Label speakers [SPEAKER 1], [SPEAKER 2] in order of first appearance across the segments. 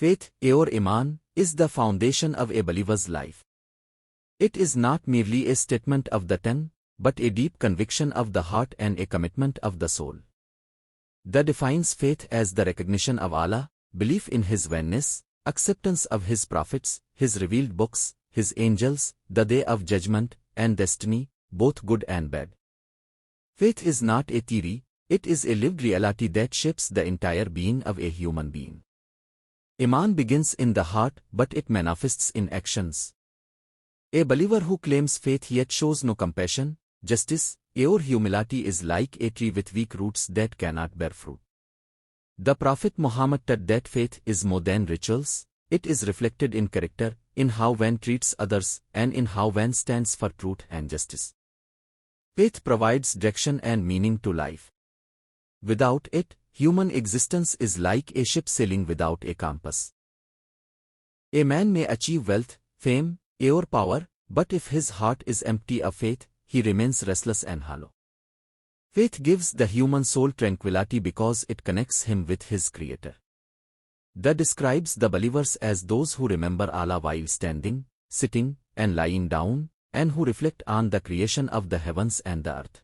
[SPEAKER 1] Faith, or Iman, is the foundation of a believer's life. It is not merely a statement of the tongue, but a deep conviction of the heart and a commitment of the soul. That defines faith as the recognition of Allah, belief in His oneness, acceptance of His prophets, His revealed books, His angels, the Day of Judgment, and destiny, both good and bad. Faith is not a theory, it is a lived reality that shapes the entire being of a human being. Iman begins in the heart, but it manifests in actions. A believer who claims faith yet shows no compassion, justice, or humility is like a tree with weak roots that cannot bear fruit. The Prophet Muhammad taught that faith is more than rituals, it is reflected in character, in how one treats others, and in how one stands for truth and justice. Faith provides direction and meaning to life. Without it, human existence is like a ship sailing without a compass. A man may achieve wealth, fame, or power, but if his heart is empty of faith, he remains restless and hollow. Faith gives the human soul tranquility because it connects him with his Creator. That describes the believers as those who remember Allah while standing, sitting, and lying down, and who reflect on the creation of the heavens and the earth.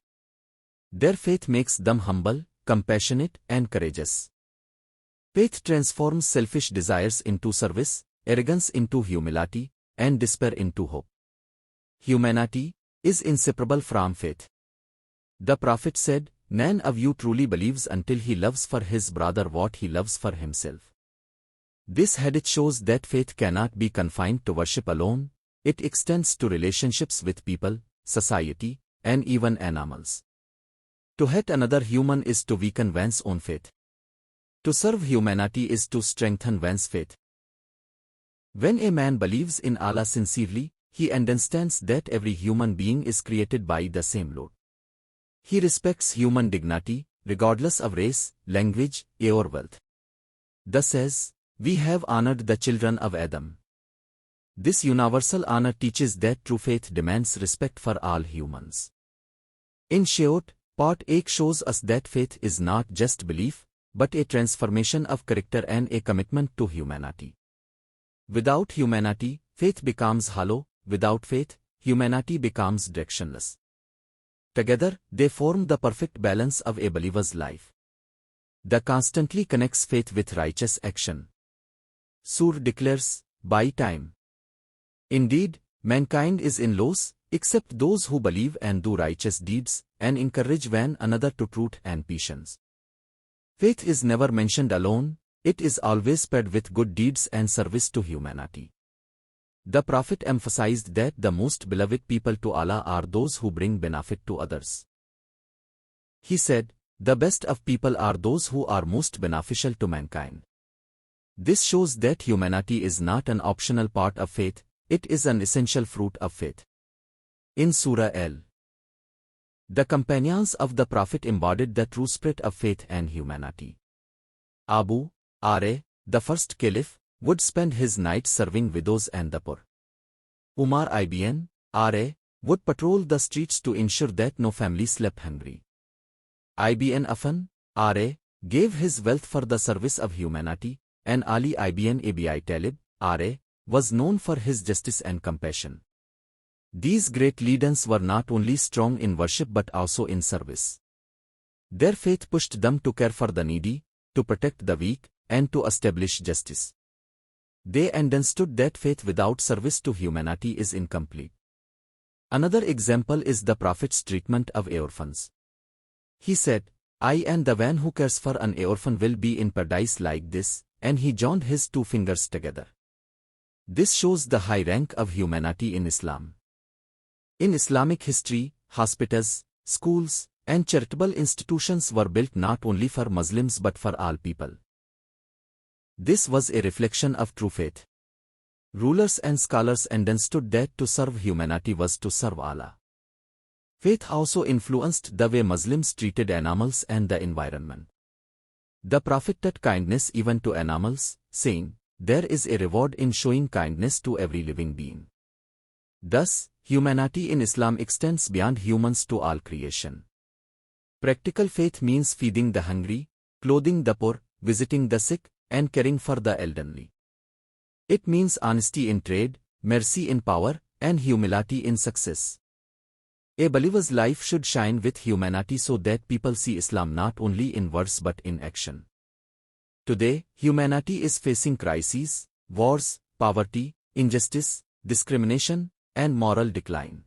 [SPEAKER 1] Their faith makes them humble, compassionate, and courageous. Faith transforms selfish desires into service, arrogance into humility, and despair into hope. Humanity is inseparable from faith. The Prophet said, "None of you truly believes until he loves for his brother what he loves for himself." This hadith shows that faith cannot be confined to worship alone, it extends to relationships with people, society, and even animals. To hate another human is to weaken one's own faith. To serve humanity is to strengthen one's faith. When a man believes in Allah sincerely, he understands that every human being is created by the same Lord. He respects human dignity, regardless of race, language, or wealth. Thus says, "We have honored the children of Adam." This universal honor teaches that true faith demands respect for all humans. In short, Part 8 shows us that faith is not just belief, but a transformation of character and a commitment to humanity. Without humanity, faith becomes hollow, without faith, humanity becomes directionless. Together, they form the perfect balance of a believer's life. That constantly connects faith with righteous action. Surah declares, "By time. Indeed, mankind is in loss, except those who believe and do righteous deeds, and encourage one another to truth and patience." Faith is never mentioned alone, it is always paired with good deeds and service to humanity. The Prophet emphasized that the most beloved people to Allah are those who bring benefit to others. He said, "The best of people are those who are most beneficial to mankind." This shows that humanity is not an optional part of faith, it is an essential fruit of faith. In Surah Al, the companions of the Prophet embodied the true spirit of faith and humanity. Abu Are, the first caliph, would spend his nights serving widows and the poor. Umar ibn Are would patrol the streets to ensure that no family slept hungry. Ibn Affan Are gave his wealth for the service of humanity, and Ali ibn Abi Talib Are was known for his justice and compassion. These great leaders were not only strong in worship but also in service. Their faith pushed them to care for the needy, to protect the weak, and to establish justice. They understood that faith without service to humanity is incomplete. Another example is the Prophet's treatment of orphans. He said, "I and the one who cares for an orphan will be in paradise like this," and he joined his two fingers together. This shows the high rank of humanity in Islam. In Islamic history, hospitals, schools, and charitable institutions were built not only for Muslims but for all people. This was a reflection of true faith. Rulers and scholars understood that to serve humanity was to serve Allah. Faith also influenced the way Muslims treated animals and the environment. The Prophet taught kindness even to animals, saying, "There is a reward in showing kindness to every living being." Thus, humanity in Islam extends beyond humans to all creation. Practical faith means feeding the hungry, clothing the poor, visiting the sick, and caring for the elderly. It means honesty in trade, mercy in power, and humility in success. A believer's life should shine with humanity so that people see Islam not only in words but in action. Today, humanity is facing crises, wars, poverty, injustice, discrimination, and moral decline.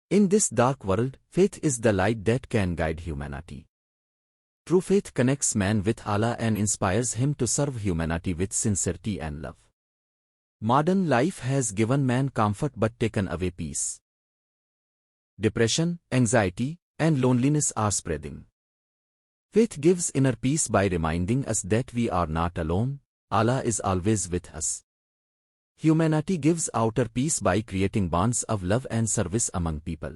[SPEAKER 1] In this dark world, faith is the light that can guide humanity. True faith connects man with Allah and inspires him to serve humanity with sincerity and love. Modern life has given man comfort but taken away peace. Depression, anxiety, and loneliness are spreading. Faith gives inner peace by reminding us that we are not alone, Allah is always with us. Humanity gives outer peace by creating bonds of love and service among people.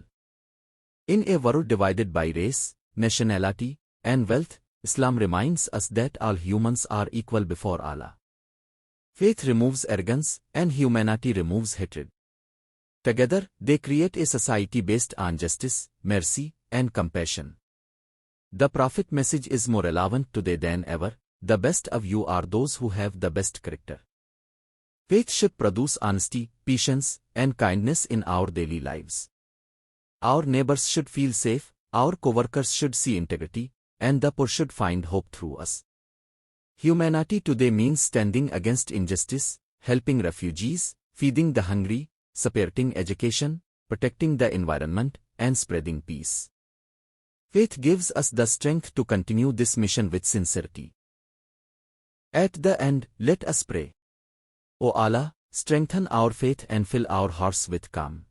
[SPEAKER 1] In a world divided by race, nationality, and wealth, Islam reminds us that all humans are equal before Allah. Faith removes arrogance, and humanity removes hatred. Together, they create a society based on justice, mercy, and compassion. The Prophet message is more relevant today than ever. The best of you are those who have the best character. Faith should produce honesty, patience, and kindness in our daily lives. Our neighbors should feel safe, our co-workers should see integrity, and the poor should find hope through us. Humanity today means standing against injustice, helping refugees, feeding the hungry, supporting education, protecting the environment, and spreading peace. Faith gives us the strength to continue this mission with sincerity. At the end, let us pray. O Allah, strengthen our faith and fill our hearts with calm.